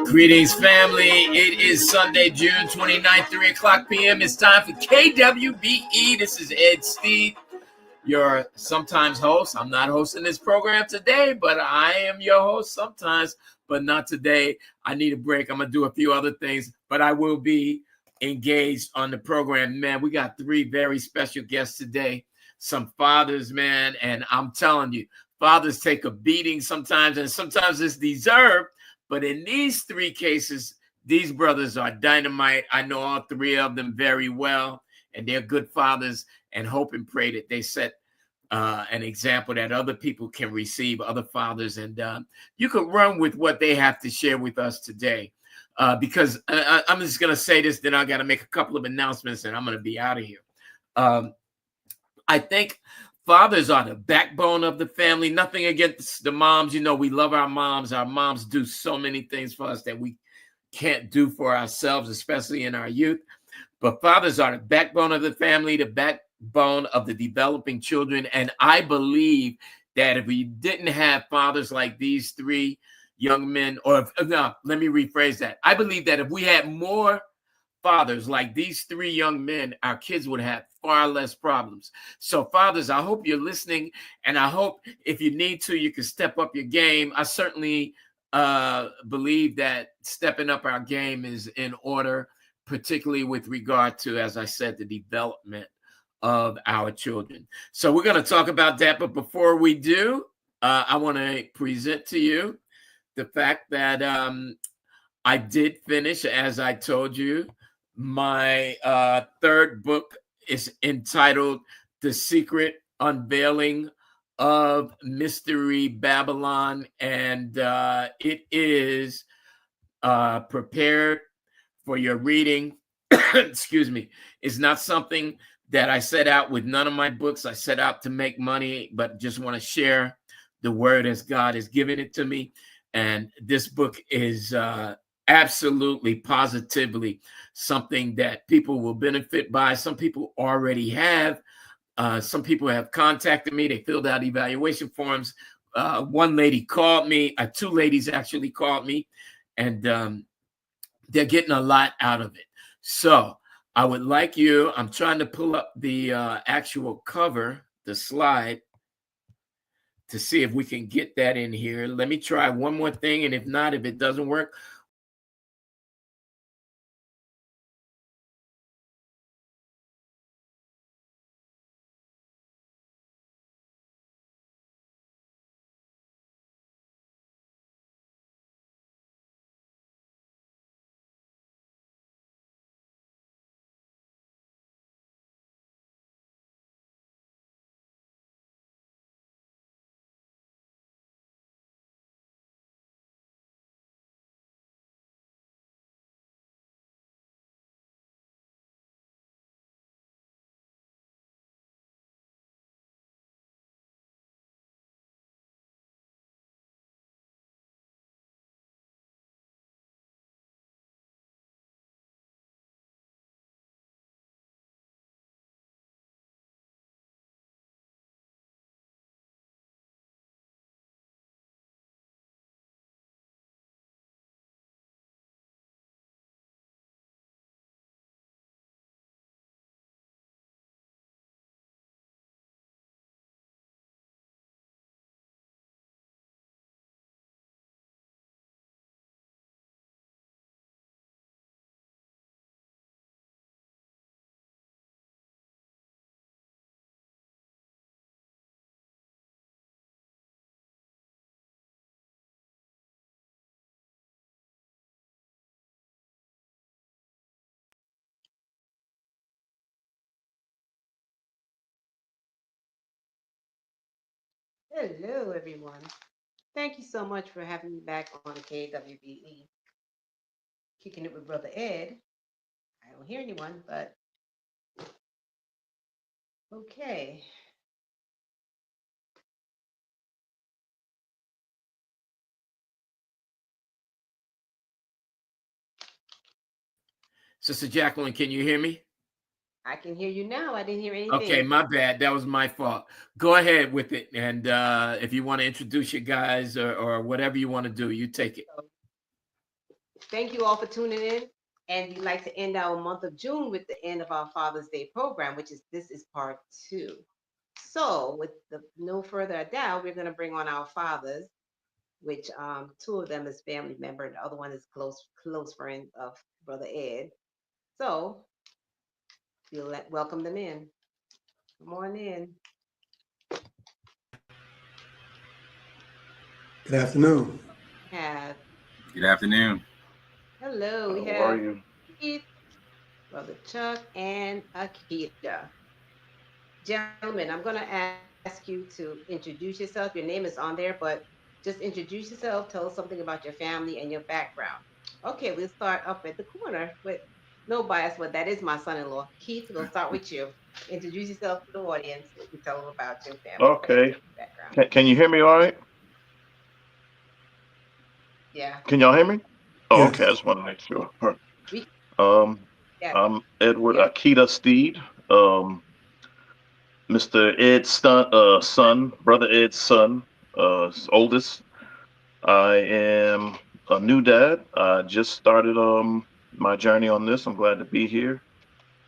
Greetings, family. It is Sunday, June 29th, 3 o'clock p.m. It's time for KWBE. This is Ed Steve, your sometimes host. I'm not hosting this program today, but I am your host sometimes, but not today. I need a break. I'm going to do a few other things, but I will be engaged on the program. Man, we got three very special guests today. Some fathers, man, and I'm telling you, fathers take a beating sometimes, and sometimes it's deserved. But in these three cases, these brothers are dynamite. I know all three of them very well, and they're good fathers, and hope and pray that they set an example that other people can receive, other fathers, and you can run with what they have to share with us today. Because I'm just going to say this, then I got to make a couple of announcements, and I'm going to be out of here. I think fathers are the backbone of the family. Nothing against the moms. You know, we love our moms. Our moms do so many things for us that we can't do for ourselves, especially in our youth. But fathers are the backbone of the family, the backbone of the developing children. And I believe that if we didn't have fathers like these three young men, or no, let me rephrase that. I believe that if we had more fathers like these three young men, our kids would have far less problems. So fathers, I hope you're listening, and I hope if you need to, you can step up your game. I certainly believe that stepping up our game is in order, particularly with regard to, as I said, the development of our children. So we're going to talk about that. But before we do, I want to present to you the fact that I did finish, as I told you, my third book is entitled The Secret Unveiling of Mystery Babylon, and it is prepared for your reading. Excuse me. It's not something that I set out with none of my books. I set out to make money, but just want to share the word as God has given it to me. And this book is absolutely, positively something that people will benefit by. Some people already have. Some people have contacted me. They filled out evaluation forms. One lady called me. Two ladies actually called me, and they're getting a lot out of it. So I would like you, I'm trying to pull up the actual cover, the slide, to see if we can get that in here. Let me try one more thing, and if not, if it doesn't work, Hello, everyone. Thank you so much for having me back on KWBE. Kicking it with Brother Ed. I don't hear anyone, but okay. Sister Jacqueline, can you hear me? I can hear you now. I didn't hear Okay, anything. my bad. That was my fault. Go ahead with it. And if you want to introduce your guys or whatever you want to do, you take it. So, thank you all for tuning in. And we'd like to end our month of June with the end of our Father's Day program, which is this is part 2. So, with no further ado, we're going to bring on our fathers, which 2 of them is family member, and the other one is close friend of Brother Ed. So, we'll welcome them in. Come on in. Good afternoon. Have Good afternoon. hello. We How are have you? Keith, Brother Chuck, and Akita. Gentlemen, I'm going to ask you to introduce yourself. Your name is on there, but just introduce yourself. Tell us something about your family and your background. Okay, we'll start up at the corner with no bias, but that is my son-in-law. Keith, we'll start with you. Introduce yourself to the audience and tell them about your family Okay. background. Can you hear me all right? Yeah, Can y'all hear me? Oh, okay. I Yes. just want to make sure. we Um, yeah, I'm Edward yeah. Akita Steed, Mr. Ed's son, Brother Ed's son, his oldest. I am a new dad. I just started my journey on this. I'm glad to be here.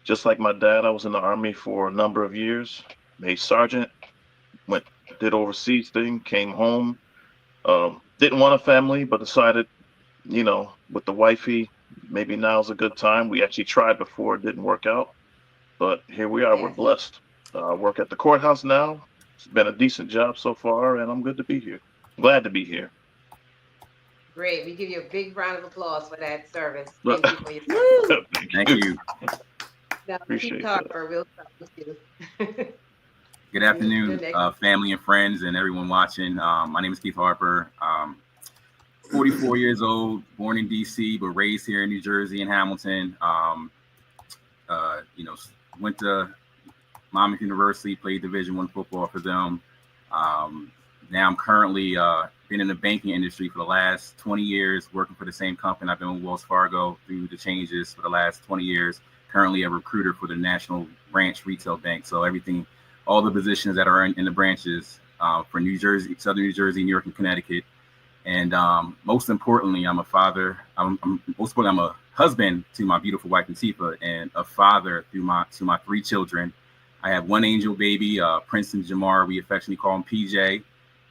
Just like my dad, I was in the Army for a number of years. Made sergeant, did overseas thing, came home. Didn't want a family, but decided, with the wifey, maybe now's a good time. We actually tried before, it didn't work out, but here we are. We're Yes. blessed. I work at the courthouse now. It's been a decent job so far, and I'm good to be here. Glad to be here. Great. We give you a big round of applause for that service. Well, Thank you for your service. Woo! Thank you. Now, Keith Appreciate that. Harper, we'll start with you. Good You're afternoon, next. family and friends and everyone watching. My name is Keith Harper. 44 years old, born in DC, but raised here in New Jersey in Hamilton. Went to Monmouth University, played Division I football for them. Now I'm currently been in the banking industry for the last 20 years, working for the same company. I've been with Wells Fargo through the changes for the last 20 years. Currently a recruiter for the National Branch Retail Bank. So everything, all the positions that are in the branches for New Jersey, Southern New Jersey, New York, and Connecticut. And most importantly, I'm a father. Most importantly, I'm a husband to my beautiful wife, Latifah, and a father to my 3 children. I have one angel baby, Princeton Jamar. We affectionately call him PJ.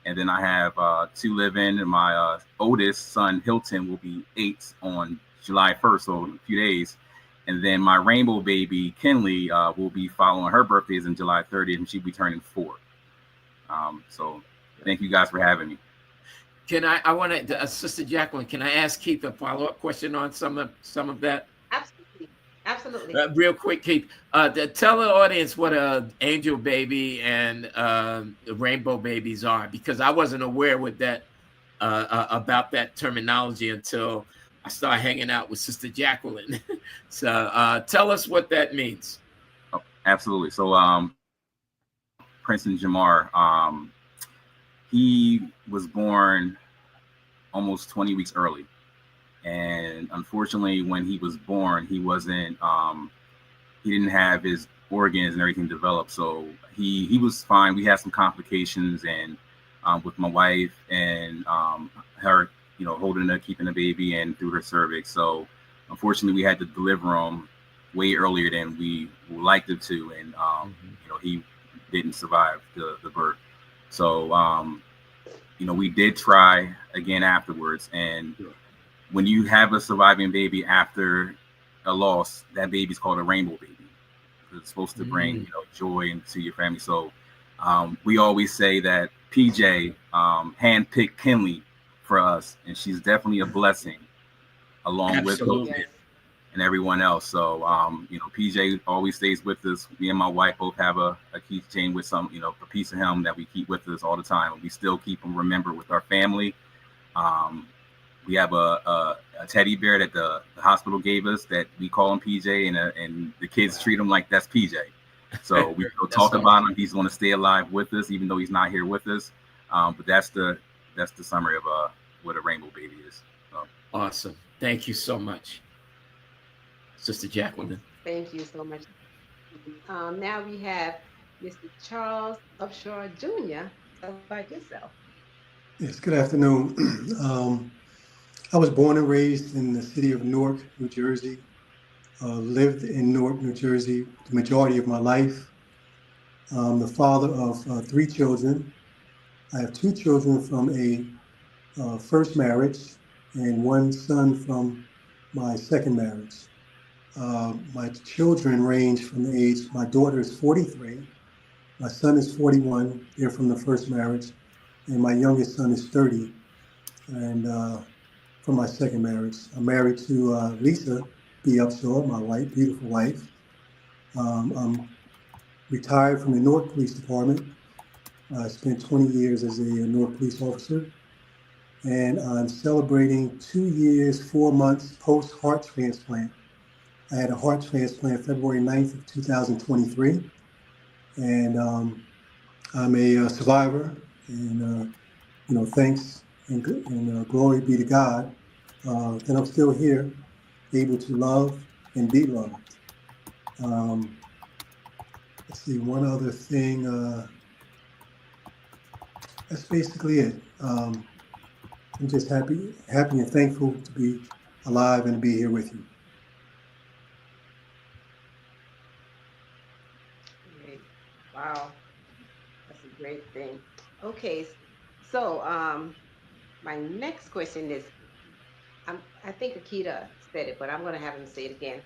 And then I have 2 living. And my oldest son, Hilton, will be 8 on July 1st, so in a few days. And then my rainbow baby, Kinley, will be following her birthdays in July 30th, and she'll be turning 4. So thank you guys for having me. Can I want to, Sister Jacqueline, can I ask Keith a follow-up question on some of that? Absolutely. Absolutely. Real quick, Keith, tell the audience what a angel baby and the rainbow babies are, because I wasn't aware with that about that terminology until I started hanging out with Sister Jacqueline. So tell us what that means. Oh, absolutely. So Princeton Jamar, he was born almost 20 weeks early. And unfortunately, when he was born, he wasn't, he didn't have his organs and everything developed. So he was fine. We had some complications and with my wife and her, holding her, keeping the baby and through her cervix. So unfortunately, we had to deliver him way earlier than we liked him to. And, he didn't survive the birth. So, we did try again afterwards. And when you have a surviving baby after a loss, that baby's called a rainbow baby. It's supposed to bring joy into your family. So we always say that PJ handpicked Kinley for us, and she's definitely a blessing along Absolutely. with Hilton and everyone else. So PJ always stays with us. Me and my wife both have a keychain with some, a piece of him that we keep with us all the time. We still keep him remembered with our family. We have a teddy bear that the hospital gave us that we call him PJ, and the kids treat him like that's PJ. So we still talk about him. He's going to stay alive with us, even though he's not here with us. But that's the summary of what a rainbow baby is. So. Awesome. Thank you so much, Sister Jacqueline. Thank you so much. Now we have Mr. Charles Upshaw Jr. Tell us about yourself. Yes, good afternoon. I was born and raised in the city of Newark, New Jersey. Lived in Newark, New Jersey the majority of my life. I'm the father of three children. I have two children from a first marriage and one son from my second marriage. My children range from the age, my daughter is 43, my son is 41, they're from the first marriage, and my youngest son is 30. And from my second marriage, I'm married to Lisa B. Upshaw, my wife, beautiful wife. I'm retired from the Newark Police Department. I spent 20 years as a Newark police officer, and I'm celebrating 2 years, 4 months post heart transplant. I had a heart transplant February 9th of 2023, and I'm a survivor, and thanks and glory be to God that I'm still here, able to love and be loved. Let's see, one other thing. That's basically it. I'm just happy and thankful to be alive and to be here with you. Great. Wow, that's a great thing. Okay, so my next question is, I think Akita said it, but I'm going to have him say it again.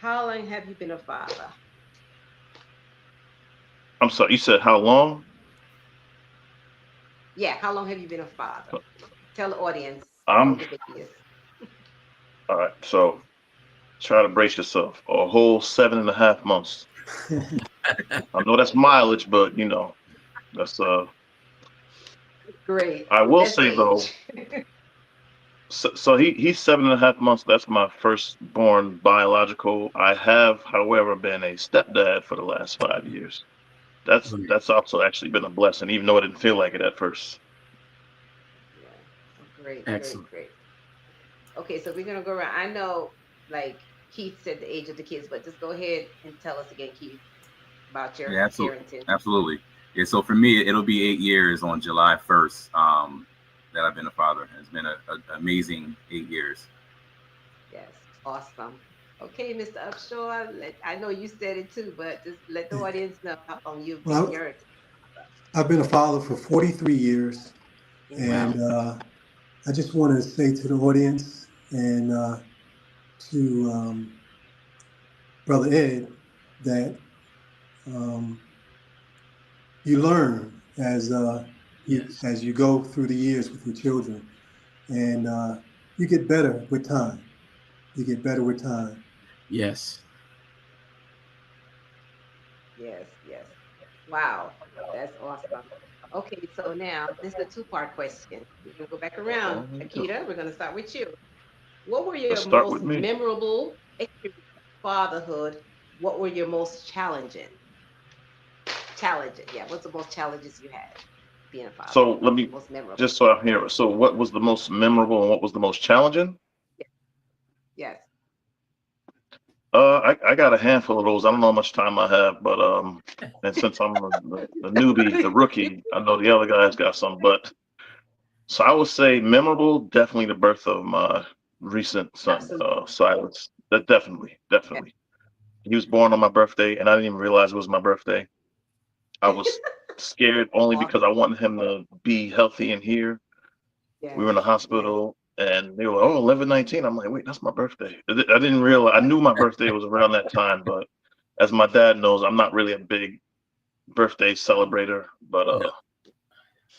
How long have you been a father? I'm sorry, you said how long? Yeah, how long have you been a father? Tell the audience how I'm old the baby is. all right. So try to brace yourself. A whole 7.5 months. I know that's mileage, but that's Great. I will Best say though. age. So he's 7.5 months. That's my firstborn biological. I have, however, been a stepdad for the last 5 years. That's also actually been a blessing, even though it didn't feel like it at first. Yeah. Great, Excellent. great, great. Okay, so we're gonna go around. I know, like Keith said, the age of the kids, but just go ahead and tell us again, Keith, about your Yeah, absolutely, parenting. absolutely. Yeah, so for me, it'll be 8 years on July 1st that I've been a father. It's been an amazing 8 years. Yes, awesome. Okay, Mr. Upshaw, I know you said it too, but just let the audience know how long you've been Well, your. I've been a father for 43 years, Wow. and I just want to say to the audience and to Brother Ed that um, you learn Yes. as you go through the years with your children, and you get better with time. You get better with time. Yes. Yes, yes. Wow, that's awesome. Okay, so now this is a two-part question. We're gonna go back around. Akita, we're gonna start with you. What were your Let's start most with me. memorable experiences of fatherhood? What were your most challenging? Challenging, yeah. What's the most challenges you had being a father? So let me Most memorable. just so I'm here. So what was the most memorable and what was the most challenging? Yes. I got a handful of those. I don't know how much time I have, but and since I'm the newbie, the rookie, I know the other guys got some. But so I would say memorable, definitely the birth of my recent son, Absolutely. Silas. That definitely, Yeah. definitely. He was born on my birthday, and I didn't even realize it was my birthday. I was scared only because I wanted him to be healthy and here. We Yes. were in the hospital, and they were like, "Oh, 11/19." I'm like, "Wait, that's my birthday." I didn't realize. I knew my birthday was around that time, but as my dad knows, I'm not really a big birthday celebrator. But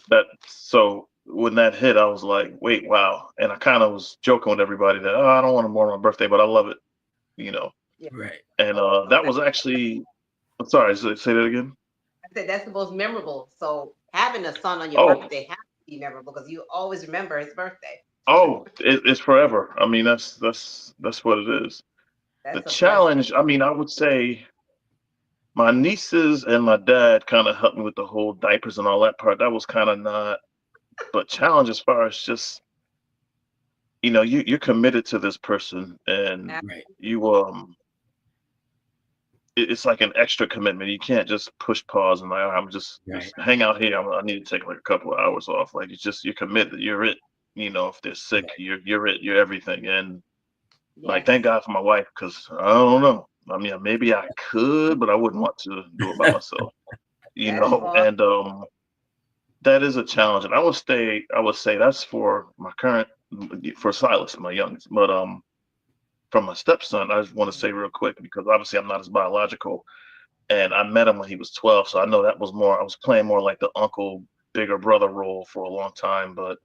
that so when that hit, I was like, "Wait, wow!" And I kind of was joking with everybody that, "Oh, I don't want to mourn my birthday, but I love it," you know. Yeah. Right. And So that was actually. I'm sorry. Say that again. I said that's the most memorable. So having a son on your Oh, birthday has to be memorable because you always remember his birthday. oh, it's forever. I mean, that's what it is. The That's a blessing. challenge, I mean, I would say my nieces and my dad kind of helped me with the whole diapers and all that part. That was kind of not, but challenge as far as just, you're committed to this person and Ab- Right. you it's like an extra commitment. You can't just push pause and like, I'm just hang out here. I need to take like a couple of hours off. Like it's just, you're committed. You're it. You know, if they're sick, you're it. You're everything. And like, thank God for my wife, because I don't know. I mean, maybe I could, but I wouldn't want to do it by myself. You know, and that is a challenge. And I would say that's for my current, for Silas, my youngest. But from my stepson, I just want to say real quick, because obviously I'm not his biological, and I met him when he was 12, so I know that was more, I was playing more like the uncle, bigger brother role for a long time. But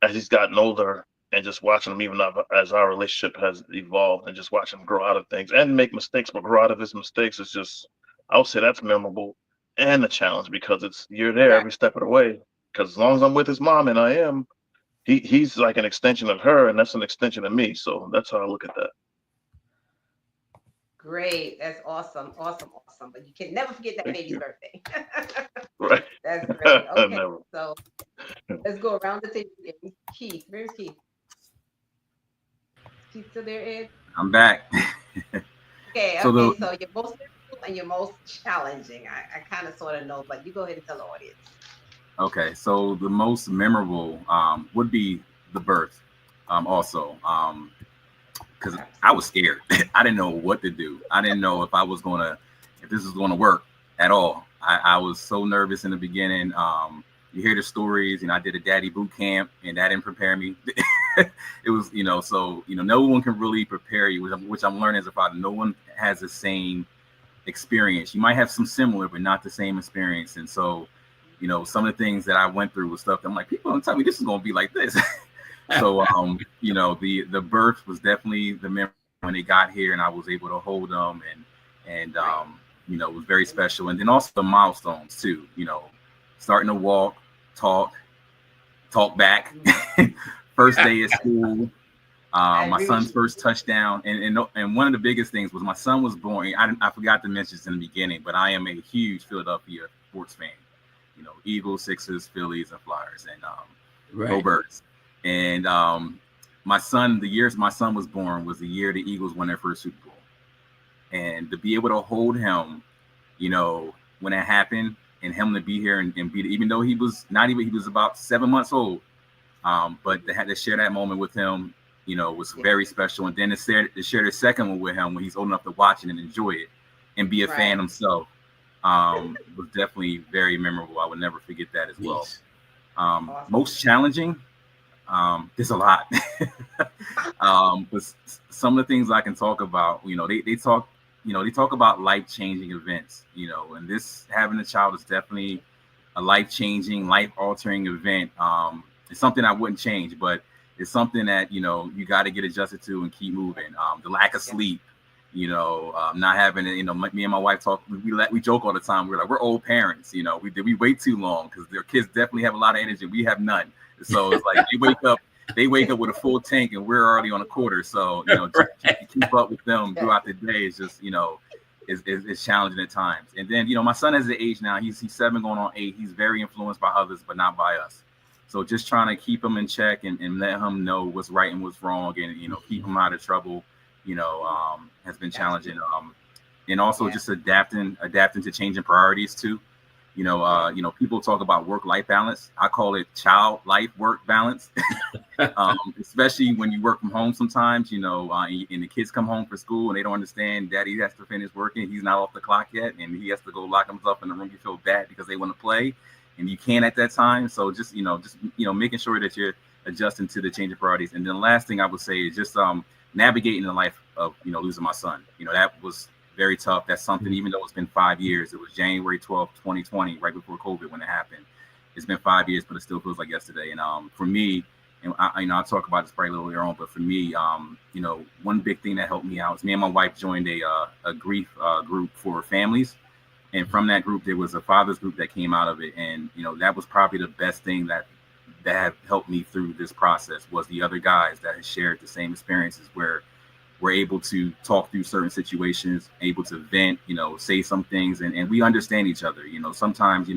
as he's gotten older, and just watching him, even as our relationship has evolved, and just watching him grow out of things and make mistakes, but grow out of his mistakes, is just, I would say that's memorable and a challenge, because you're there every step of the way. Because as long as I'm with his mom, and I am, he's like an extension of her, and that's an extension of me. So that's how I look at that. Great. That's awesome. Awesome. But you can never forget that baby's birthday. Right. That's great. Okay. Never. So let's go around the table. Keith, where's Keith? Keith still there, Ed? I'm back. Okay. So so your most difficult and your most challenging. I kind of sort of know, but you go ahead and tell the audience. Okay. So the most memorable would be the birth. Also. Because I was scared. I didn't know what to do. I didn't know if this was gonna work at all. I was so nervous in the beginning. You hear the stories, I did a daddy boot camp, and that didn't prepare me. It was, so no one can really prepare you, which I'm learning as a father. No one has the same experience. You might have some similar, but not the same experience. And so, some of the things that I went through was stuff that I'm like, people don't tell me this is gonna be like this. So, the birth was definitely the memory when they got here, and I was able to hold them, and it was very special. And then also the milestones too, starting to walk, talk back, first day of school, my son's first touchdown. And one of the biggest things was my son was born. I forgot to mention this in the beginning, but I am a huge Philadelphia sports fan, Eagles, Sixers, Phillies, and Flyers, and go Birds. And my son, the years my son was born was the year the Eagles won their first Super Bowl. And to be able to hold him, when it happened, and him to be here and be, even though he was about 7 months old, but to share that moment with him, was very special. And then to share the second one with him when he's old enough to watch it and enjoy it and be a fan himself, was definitely very memorable. I would never forget that as well. Awesome. Most challenging. There's a lot, but some of the things I can talk about, they talk about life-changing events, and this, having a child, is definitely a life-changing, life-altering event. It's something I wouldn't change, but it's something that, you got to get adjusted to and keep moving. The lack of sleep, not having, me and my wife talk, we joke all the time. We're like, we're old parents, we wait too long because their kids definitely have a lot of energy. We have none. So it's like they wake up with a full tank, and we're already on a quarter. So, just to keep up with them throughout the day is just, is challenging at times. And then, my son has the age now, he's 7 going on 8. He's very influenced by others, but not by us. So just trying to keep him in check and let him know what's right and what's wrong, and, keep him out of trouble, has been challenging. And also just adapting to changing priorities too. People talk about work-life balance. I call it child life work balance, especially when you work from home sometimes, and the kids come home from school and they don't understand daddy has to finish working. He's not off the clock yet, and he has to go lock himself in the room. You feel bad because they want to play and you can't at that time. So just making sure that you're adjusting to the change of priorities. And then the last thing I would say is just navigating the life of, losing my son. That was very tough. That's something, even though it's been 5 years, it was January 12th, 2020, right before COVID when it happened. It's been 5 years, but it still feels like yesterday. And for me, and I'll talk about this probably a little later on, but for me, one big thing that helped me out is me and my wife joined a grief group for families. And from that group, there was a father's group that came out of it. And, that was probably the best thing that have helped me through this process, was the other guys that had shared the same experiences, where we're able to talk through certain situations, able to vent, say some things, and we understand each other. Sometimes,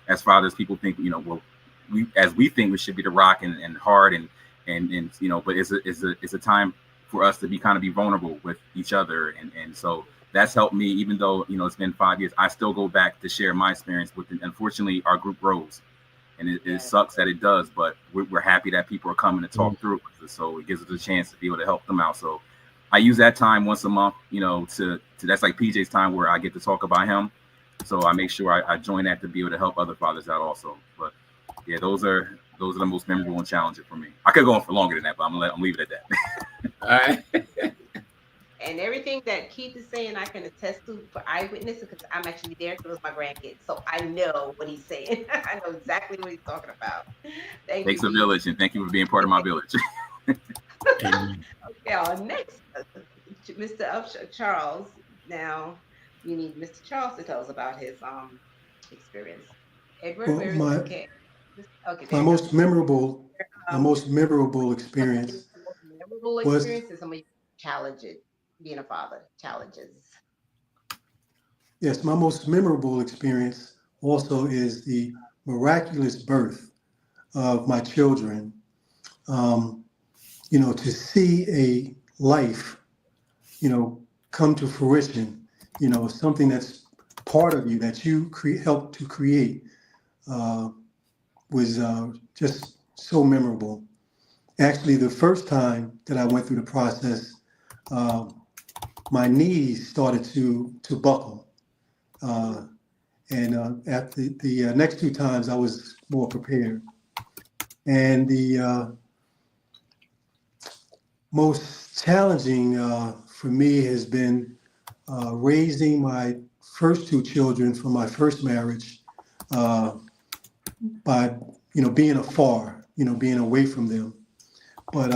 as fathers, people think, we think we should be the rock and hard and but it's a time for us to be vulnerable with each other. And so that's helped me, even though, it's been 5 years. I still go back to share my experience with it. Unfortunately, our group grows, and it sucks that it does, but we're happy that people are coming to talk through it. So it gives us a chance to be able to help them out. So I use that time once a month, to that's like PJ's time where I get to talk about him. So I make sure I join that to be able to help other fathers out also. But yeah, those are the most memorable and challenging for me. I could go on for longer than that, but I'm leaving it at that. All right. And everything that Keith is saying, I can attest to for eyewitness because I'm actually there because my grandkids. So I know what he's saying. I know exactly what he's talking about. Thank Takes you, a Keith. village, and thank you for being part of my village. Okay, our next, Mr. Charles. Now, we need Mr. Charles to tell us about his experience. Edward, Well, where is okay? Okay, there my you go. most memorable, my Um, most memorable Some of experience his most memorable was, experiences, some of your challenges, being a father, challenges. yes, my most memorable experience also is the miraculous birth of my children. Um, to see a life, come to fruition, something that's part of you that you helped to create, uh, was just so memorable. Actually, the first time that I went through the process, uh, my knees started to buckle, and at the next two times, I was more prepared. And the most challenging for me has been raising my first two children from my first marriage, by being afar, being away from them. But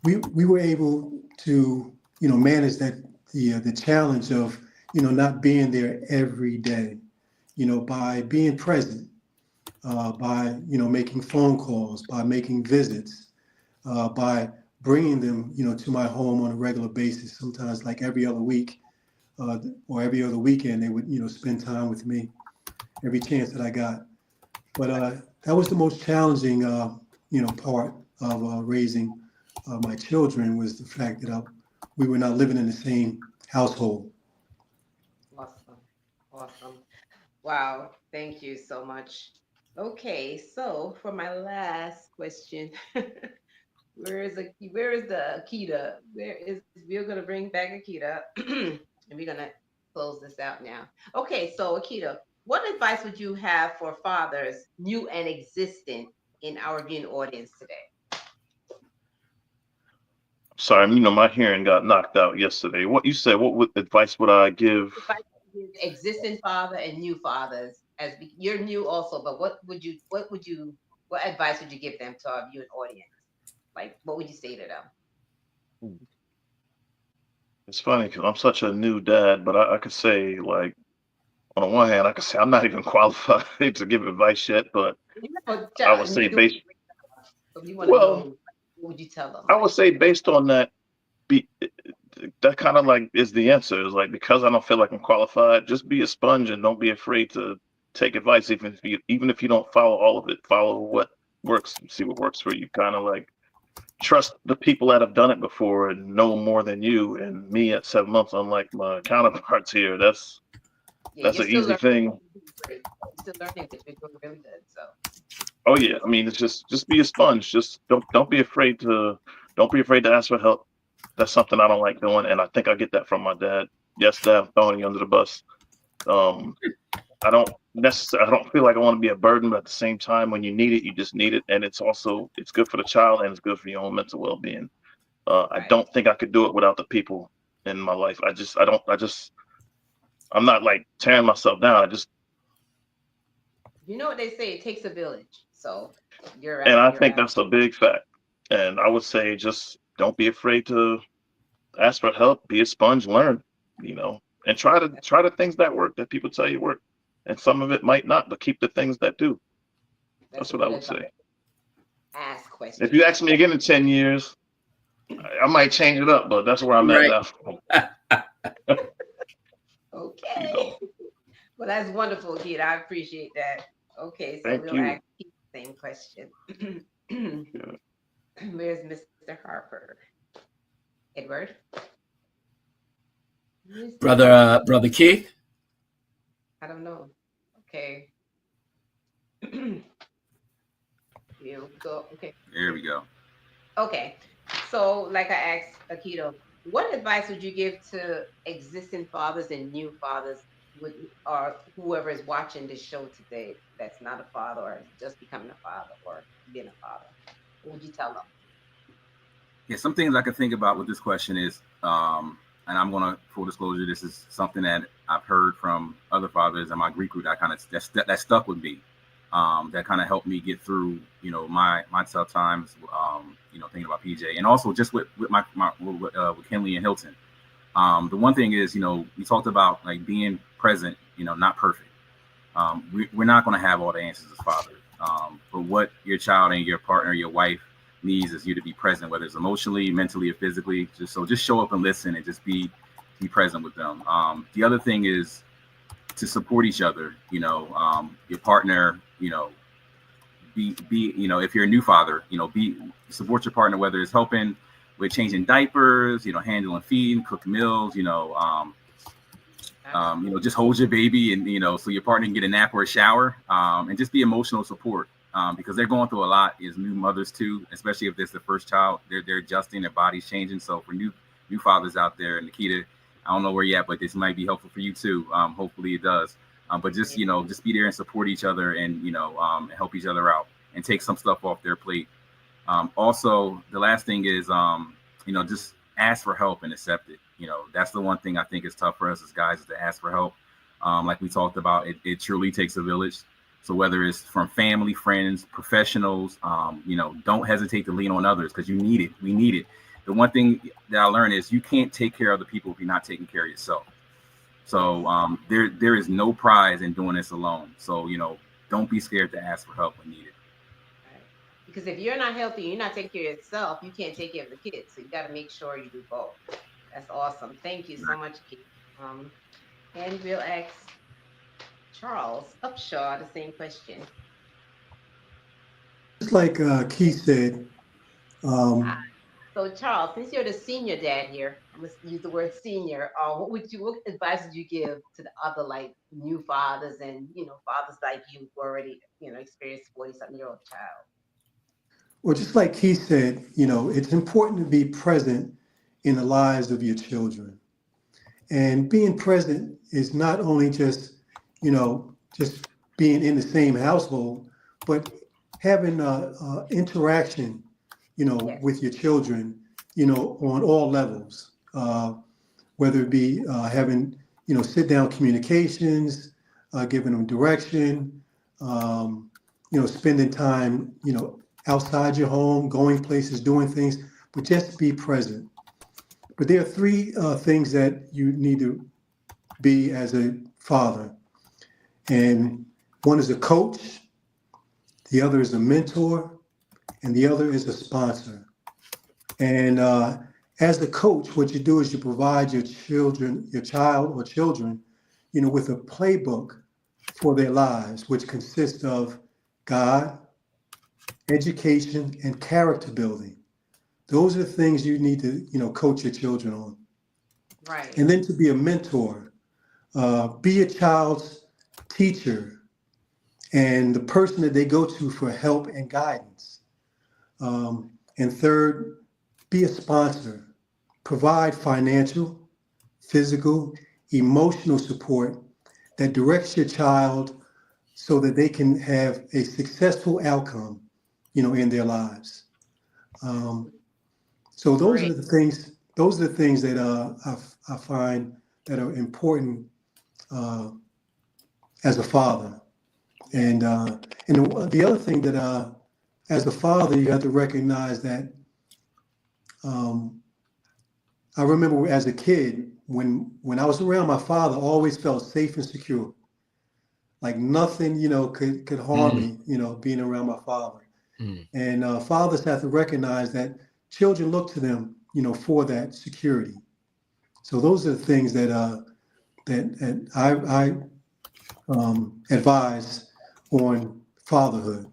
we were able to manage that, the challenge of not being there every day, by being present, by making phone calls, by making visits, by bringing them to my home on a regular basis. Sometimes like every other week, or every other weekend, they would spend time with me every chance that I got. But that was the most challenging part of raising my children, was the fact that we were not living in the same household. Awesome. Awesome. Wow. Thank you so much. Okay, so for my last question, where is the Akita? We're gonna bring back Akita and we're gonna close this out now. Okay, so Akita, what advice would you have for fathers, new and existing, in our viewing audience today? Sorry, my hearing got knocked out yesterday. What you said? Advice would I give? Advice would you give existing father and new fathers, you're new also, but what advice would you give them to our viewing audience? Like, what would you say to them? It's funny because I'm such a new dad, but I could say, like, on the one hand, I could say I'm not even qualified to give advice yet, but You have a I would child and say you're doing based, great. So we want to well, know, what would you tell them? I would say based on that, be that kind of like is the answer. Is like, because I don't feel like I'm qualified, just be a sponge and don't be afraid to take advice, even if you don't follow all of it. Follow what works, see what works for you. Kind of like trust the people that have done it before and know more than you. And me at 7 months, unlike my counterparts here, that's Yeah, that's you're an still easy learning. thing. You're doing great. You're still learning, but you're doing really good. So Oh yeah, I mean, it's just be a sponge. Just don't be afraid to ask for help. That's something I don't like doing, and I think I get that from my dad. Yes, Dad, I'm throwing you under the bus. Um, I don't feel like I want to be a burden, but at the same time, when you need it, you just need it, and it's good for the child and it's good for your own mental well-being. I right. don't think I could do it without the people in my life. I'm not like tearing myself down. You know what they say? It takes a village. So And I you're think right. that's a big fact. And I would say just don't be afraid to ask for help, be a sponge, learn, and try the things that work that people tell you work. And some of it might not, but keep the things that do. That's That's a what I good would advice. say. Ask If you ask questions. me again in 10 years, I might change it up, but that's where I'm at Right. now. You Okay. know. Well, that's wonderful, Keith. I appreciate that. Okay, so Thank we'll you. ask Keith the same question. Yeah. Where's Mr. Harper? Edward? Brother Keith. I don't know. Okay. Here we go. Okay. There we go. Okay. So, like I asked Akito, what advice would you give to existing fathers and new fathers, or whoever is watching this show today that's not a father or is just becoming a father or being a father? What would you tell them? Yeah, some things I can think about with this question is, and I'm gonna full disclosure, this is something that I've heard from other fathers in my Greek group that stuck with me, that kind of helped me get through, my tough times, thinking about PJ, and also just with Kinley and Hilton. The one thing is, we talked about like being present, not perfect. We're not going to have all the answers as fathers, but what your child and your partner, your wife needs is you to be present, whether it's emotionally, mentally, or physically. Just show up and listen, and just be present with them. The other thing is to support each other. Your partner. Be if you're a new father, support your partner, whether it's helping with changing diapers, handling feeding, cooking meals, just hold your baby and so your partner can get a nap or a shower, and just be emotional support. Because they're going through a lot as new mothers too, especially if it's the first child. They're adjusting, their body's changing. So for new fathers out there, and Nikita, I don't know where you're at, but this might be helpful for you too. Hopefully it does. But just just be there and support each other, and help each other out, and take some stuff off their plate. Also, the last thing is just ask for help and accept it. That's the one thing I think is tough for us as guys, is to ask for help. Like we talked about, it truly takes a village. So whether it's from family, friends, professionals, don't hesitate to lean on others, because you need it. We need it. The one thing that I learned is you can't take care of other people if you're not taking care of yourself. So there is no prize in doing this alone. So, don't be scared to ask for help when needed. Right. Because if you're not healthy, you're not taking care of yourself, you can't take care of the kids. So you got to make sure you do both. That's awesome. Thank you so much, Keith. And we'll ask Charles Upshaw the same question. Just like Keith said, So Charles, since you're the senior dad here, I'm gonna use the word senior. What advice would you give to the other like new fathers and fathers like you who already experienced 40-something-year-old child? well, just like Keith said, it's important to be present in the lives of your children. And being present is not only just being in the same household, but having interaction, Yes. with your children, on all levels, whether it be having, sit down communications, giving them direction, spending time, outside your home, going places, doing things, but just be present. But there are three things that you need to be as a father. And one is a coach, the other is a mentor, and the other is a sponsor. And as a coach, what you do is you provide your child or children, with a playbook for their lives, which consists of God, education, and character building. Those are the things you need to, coach your children on. Right. And then to be a mentor, be a child's teacher and the person that they go to for help and guidance. And third, be a sponsor. Provide financial, physical, emotional support that directs your child so that they can have a successful outcome, in their lives. So those are the things. Those are the things that I find that are important as a father. And the other thing that as a father, you have to recognize that. I remember as a kid, when I was around my father, I always felt safe and secure. Like nothing, could harm me, being around my father. And fathers have to recognize that children look to them, for that security. So those are the things that I advise on fatherhood.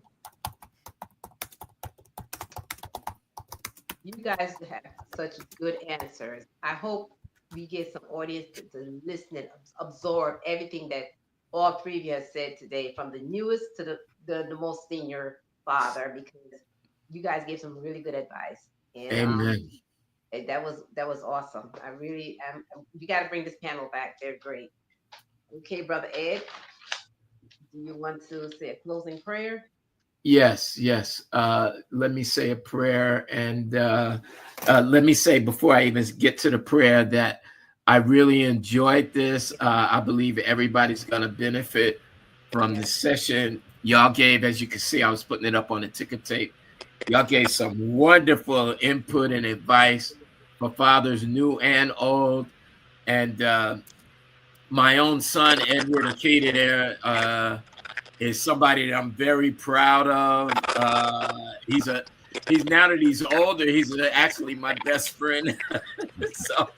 You guys have such good answers. I hope we get some audience to listen and absorb everything that all three of you have said today, from the newest to the most senior father, because you guys gave some really good advice. And Amen. that was awesome. I really you got to bring this panel back. They're great. Okay, Brother Ed, do you want to say a closing prayer? Yes. Let me say a prayer, and let me say before I even get to the prayer that I really enjoyed this. I believe everybody's going to benefit from the session. Y'all gave, as you can see, I was putting it up on the ticker tape. Y'all gave some wonderful input and advice for fathers new and old. And my own son, Edward Akita, there is somebody that I'm very proud of. He's now that he's older, he's actually my best friend. So,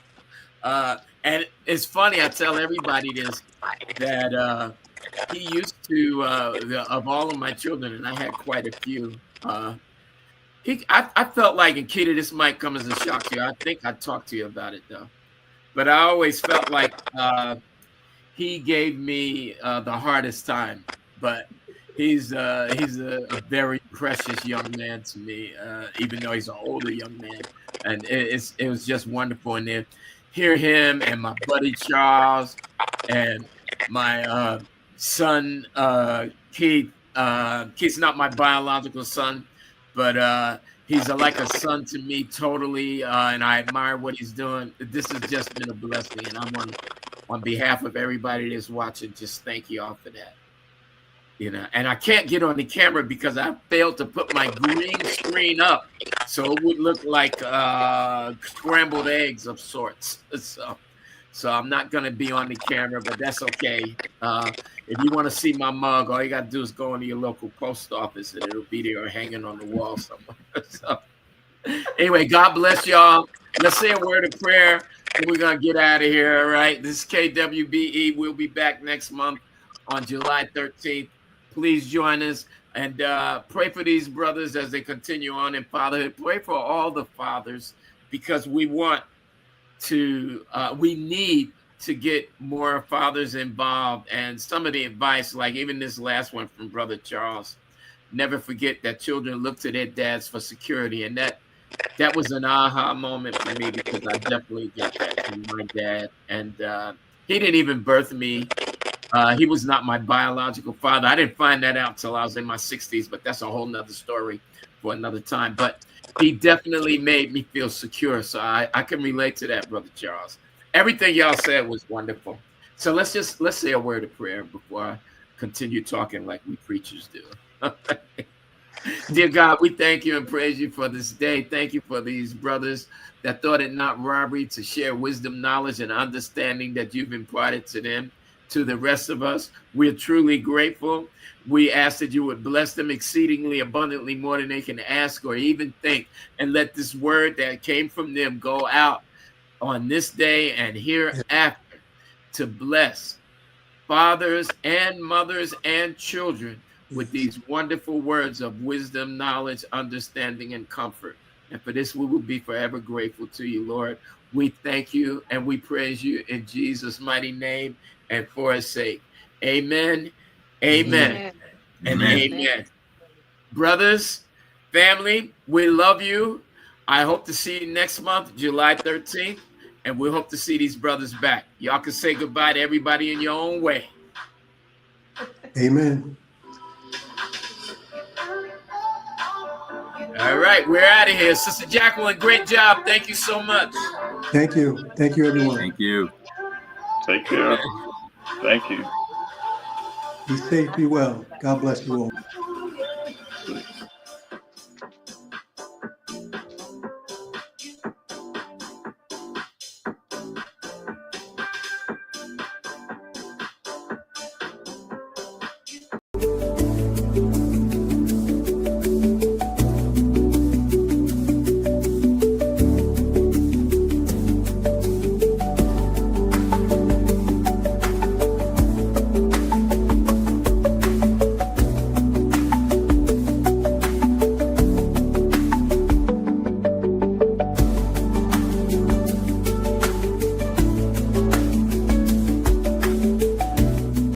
and it's funny, I tell everybody this, that he used to, of all of my children, and I had quite a few, I felt like, and Kita, this might come as a shock to you. I think I talked to you about it though, but I always felt like he gave me the hardest time. But he's a very precious young man to me, even though he's an older young man. And it was just wonderful. And then hear him and my buddy Charles and my son Keith. Keith's not my biological son, but he's like a son to me totally, and I admire what he's doing. This has just been a blessing, and I'm on behalf of everybody that's watching, just thank you all for that. You know, and I can't get on the camera because I failed to put my green screen up, so it would look like scrambled eggs of sorts. So I'm not going to be on the camera, but that's okay. If you want to see my mug, all you got to do is go into your local post office, and it'll be there hanging on the wall somewhere. So anyway, God bless y'all. Let's say a word of prayer, and we're going to get out of here, all right? This is KWBE. We'll be back next month on July 13th. Please join us and pray for these brothers as they continue on in fatherhood. Pray for all the fathers, because we need to get more fathers involved. And some of the advice, like even this last one from Brother Charles, never forget that children look to their dads for security. And that was an aha moment for me, because I definitely get that from my dad. And he didn't even birth me. He was not my biological father. I didn't find that out till I was in my 60s, but that's a whole nother story for another time. But he definitely made me feel secure. So I can relate to that, Brother Charles. Everything y'all said was wonderful. So let's say a word of prayer before I continue talking like we preachers do. Dear God, we thank you and praise you for this day. Thank you for these brothers that thought it not robbery to share wisdom, knowledge, and understanding that you've imparted to them. To the rest of us, we're truly grateful. We ask that you would bless them exceedingly abundantly, more than they can ask or even think, and let this word that came from them go out on this day and hereafter to bless fathers and mothers and children with these wonderful words of wisdom, knowledge, understanding, and comfort. And for this, we will be forever grateful to you, Lord. We thank you and we praise you in Jesus' mighty name and for his sake. Amen, amen, and amen. Brothers, family, we love you. I hope to see you next month, July 13th, and we hope to see these brothers back. Y'all can say goodbye to everybody in your own way. Amen. All right, we're out of here. Sister Jacqueline, great job. Thank you so much. Thank you. Thank you, everyone. Thank you. Take care. Thank you. Be safe, be well. God bless you all.